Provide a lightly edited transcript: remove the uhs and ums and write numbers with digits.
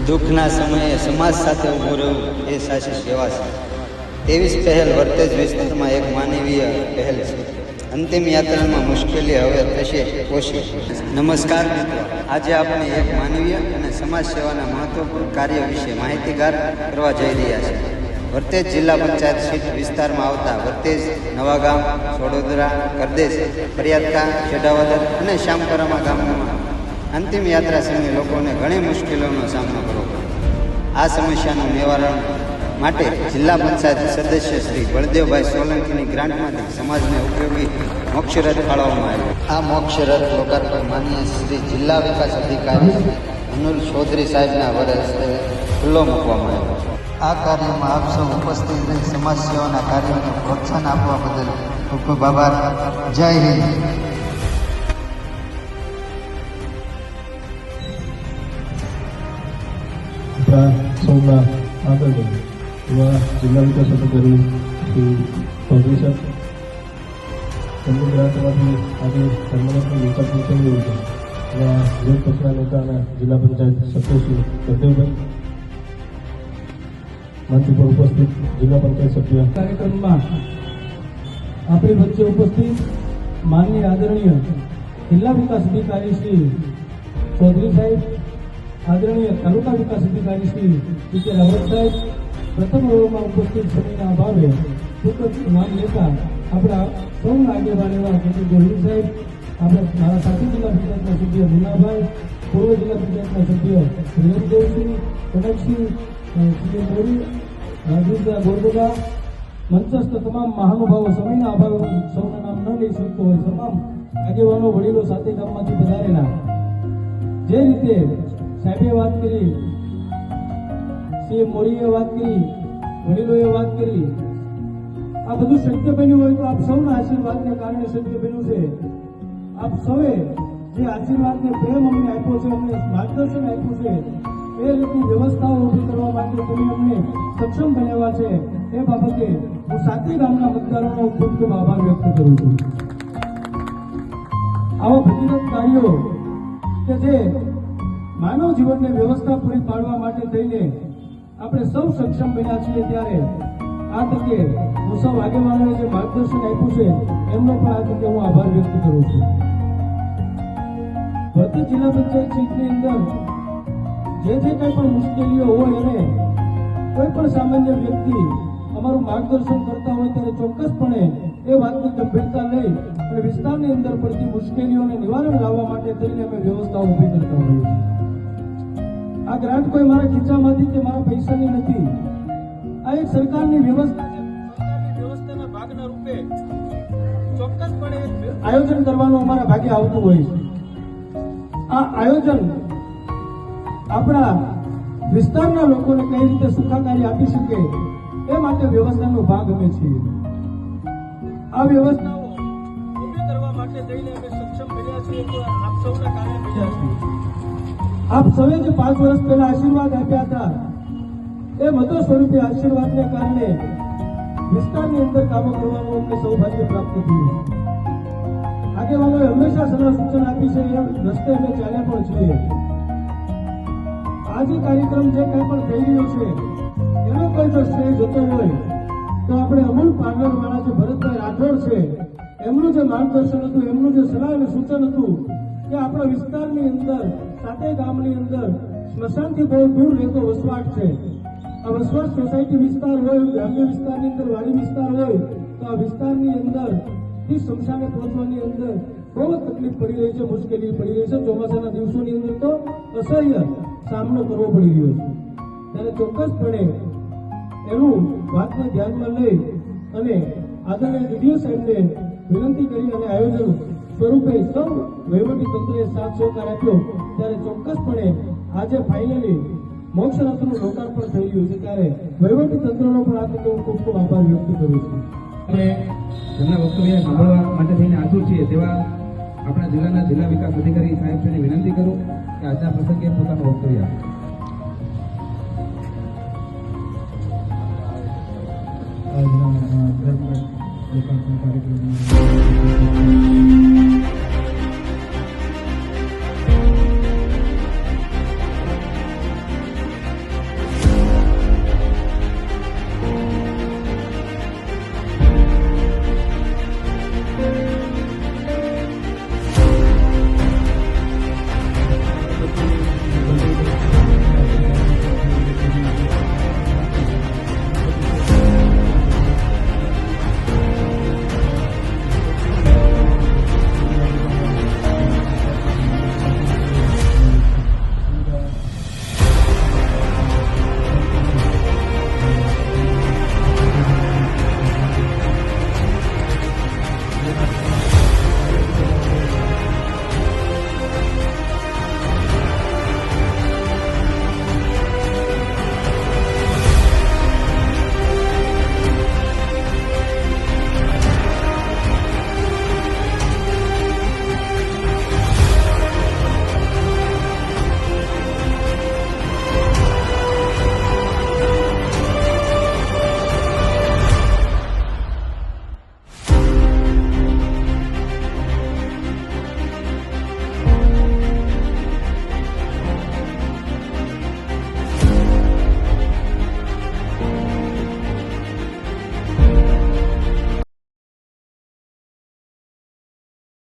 દુઃખના સમયે સમાજ સાથે ઊભું રહેવું એ સાચી સેવા છે. તેવી જ પહેલ વર્તેજ વિસ્તારમાં એક માનવીય પહેલ છે. અંતિમ યાત્રામાં મુશ્કેલી હવે થશે ઓછી. નમસ્કાર મિત્રો, આજે આપણે એક માનવીય અને સમાજ સેવાના મહત્વપૂર્ણ કાર્ય વિશે માહિતીગાર કરવા જઈ રહ્યા છીએ. વર્તેજ જિલ્લા પંચાયત સીટ વિસ્તારમાં આવતા વર્તેજ, નવાગામ, સોડોદરા, કરદેશ, ફરિયાદકા, છેડાવદર અને શ્યામપરામા ગામમાં અંતિમ યાત્રા સમયે લોકોને ઘણી મુશ્કેલીઓનો સામનો કરવો પડે. આ સમસ્યાનું નિવારણ માટે જિલ્લા પંચાયત સદસ્ય શ્રી બળદેવભાઈ સોલંકીની ગ્રાન્ટમાંથી સમાજને ઉપયોગી મોક્ષરથ ફાળવવામાં આવ્યો. આ મોક્ષરથ લોકાર્પણ માનનીય શ્રી જિલ્લા વિકાસ અધિકારી અનુલ ચૌધરી સાહેબના વરસે ખુલ્લો મૂકવામાં આવ્યો. આ કાર્યમાં આપ સૌ ઉપસ્થિત રહી સમાજ સેવાના કાર્યોને પ્રોત્સાહન આપવા બદલ ખૂબ ખૂબ આભાર. જય હિન્દ. સૌના આગળ એવા જિલ્લા વિકાસ અધિકારી શ્રી ચૌધરી સાહેબ, તેમની ગ્રાન્ટમાંથી આજે પરમનન્ટનું લોકાર્પણ થઈ રહ્યું છે. એવા વિરોધ પક્ષના નેતા અને જિલ્લા પંચાયત સભ્ય શ્રી બળદેવભાઈ, મંચ પર ઉપસ્થિત જિલ્લા પંચાયત સભ્ય. કાર્યક્રમમાં આપણી વચ્ચે ઉપસ્થિત માનનીય આદરણીય જિલ્લા વિકાસ અધિકારી શ્રી ચૌધરી સાહેબ, આદરણીય તાલુકા વિકાસ અધિકારી શ્રી પીકે રાવત સાહેબ, પ્રથમ રોમાં ઉપસ્થિત સભ્યના અભાવે ટૂંક નામ લેતા આપણા સૌના આગેવાન એવા ડોક્ટર ગોહિલ સાહેબ, આપણે મારા સાથી જિલ્લા પંચાયતના સભ્ય મુનાભાઈ, પૂર્વ જિલ્લા પંચાયતના સભ્ય વિરેન્દ્રસિંહ, કનકસિંહ, શ્રી મોરી, રાજુદા ગોરબગા, મંચસ્થ તમામ મહાનુભાવો, સમયના અભાવે સૌના નામ ન લઈ શકતો હોય તમામ આગેવાનો, વડીલો સાથે ગામમાંથી પધારેલા, જે રીતે સાહેબે વાત કરી, સી મોરીએ વાત કરી, વડીલોએ વાત કરી, આ બધું શક્ય બન્યું હોય તો આપ સૌના આશીર્વાદને કારણે શક્ય બન્યું છે. આપ સૌએ જે આશીર્વાદને પ્રેમ અમને આપ્યો છે, અમને માર્ગદર્શન આપ્યું છે, એ રીતની વ્યવસ્થાઓ ઊભી કરવા માટે તમે અમને સક્ષમ બનાવ્યા છે. એ બાબતે હું સાતી ગામના મતદારોનો ખૂબ ખૂબ આભાર વ્યક્ત કરું છું. આવા ભગીરથ કાર્યો કે જે માનવ જીવનને વ્યવસ્થા પૂરી પાડવા માટે થઈને આપણે સૌ સક્ષમ બન્યા છીએ, ત્યારે આ તકે હું સૌ આગેવાનોએ જે માર્ગદર્શન આપ્યું છે એમનો પણ આ તકે હું આભાર વ્યક્ત કરું છું. વર્તેજ જિલ્લા પંચાયત સીટની અંદર જે કંઈ પણ મુશ્કેલીઓ હોય અને કોઈ પણ સામાન્ય વ્યક્તિ અમારું માર્ગદર્શન કરતા હોય ત્યારે ચોક્કસપણે એ વાતની ગંભીરતા લઈ અને વિસ્તારની અંદર પડતી મુશ્કેલીઓને નિવારણ લાવવા માટે થઈને અમે વ્યવસ્થાઓ ઊભી કરતા હોઈએ છીએ. આ ગ્રાન્ટ કોઈ મારા ખીચામાંથી કે મારા પૈસાની નથી. આ એક સરકારની વ્યવસ્થા છે. સરકારની વ્યવસ્થાના ભાગના રૂપે ચોક્કસપણે આયોજન કરવાનું અમારા ભાગે આવતું હોય છે. આ આયોજન આપણા વિસ્તારના લોકોને કઈ રીતે સુખાકારી આપી શકે એ માટે વ્યવસ્થાનો ભાગ અમે છીએ. આ વ્યવસ્થાઓ ઊભી કરવા માટે થઈને અમે સક્ષમ બન્યા છીએ તો આપ સૌના કારણે બન્યા છીએ. આપ સૌએ જે 5 વર્ષ પહેલા આશીર્વાદ આપ્યા હતા એ મતો સ્વરૂપે આશીર્વાદને કારણે વિસ્તારની અંદર કામો કરવાનું અમને સૌભાગ્ય પ્રાપ્ત થયું. આગેવાનોએ હંમેશા સલાહ સૂચન આપી છે, એ રસ્તે અમે ચાલ્યા પણ છીએ. આજે કાર્યક્રમ જે કંઈ પણ થઈ રહ્યો છે એનો કોઈ જો શ્રેય જતો હોય તો આપણે અમૂલ પાર્લરવાળા જે ભરતભાઈ રાઠોડ છે એમનું જે માર્ગદર્શન હતું, એમનું જે સલાહ અને સૂચન હતું કે આપણા વિસ્તારની અંદર સાતે ગામની અંદર સ્મશાનથી બહુ દૂર રહેતો વસવાટ છે. આ વસવાટ સોસાયટી વિસ્તાર હોય, ગ્રામ્ય વિસ્તારની અંદર વાડી વિસ્તાર હોય તો આ વિસ્તારની અંદર થી સ્મશાને પહોંચવાની અંદર બહુ જ તકલીફ પડી રહી છે, મુશ્કેલી પડી રહી છે. ચોમાસાના દિવસોની અંદર તો અસહ્ય સામનો કરવો પડી રહ્યો છે. ત્યારે ચોક્કસપણે એનું વાતને ધ્યાનમાં લઈ અને આદરણીય ડીડીઓ સાહેબને વિનંતી કરી અને આયોજન સ્વરૂપે સૌ વહીવટી તંત્રએ સાથ સહકાર આપ્યો, ત્યારે ચોક્કસપણે આજે ફાઇનલી મોક્ષરથનું લોકાર્પણ થઈ રહ્યું છે. ત્યારે વહીવટી તંત્રનો પણ આ તકે હું ખૂબ ખૂબ આભાર વ્યક્ત કરું છું. આપણે તેમના વક્તવ્ય સાંભળવા માટે થઈને આતુર છીએ તેવા આપણા જિલ્લાના જિલ્લા વિકાસ અધિકારી સાહેબ શ્રીને વિનંતી કરું કે આજના પ્રસંગે પોતાનું વક્તવ્ય આપે. આજના લોકાર્પણ કાર્યક્રમમાં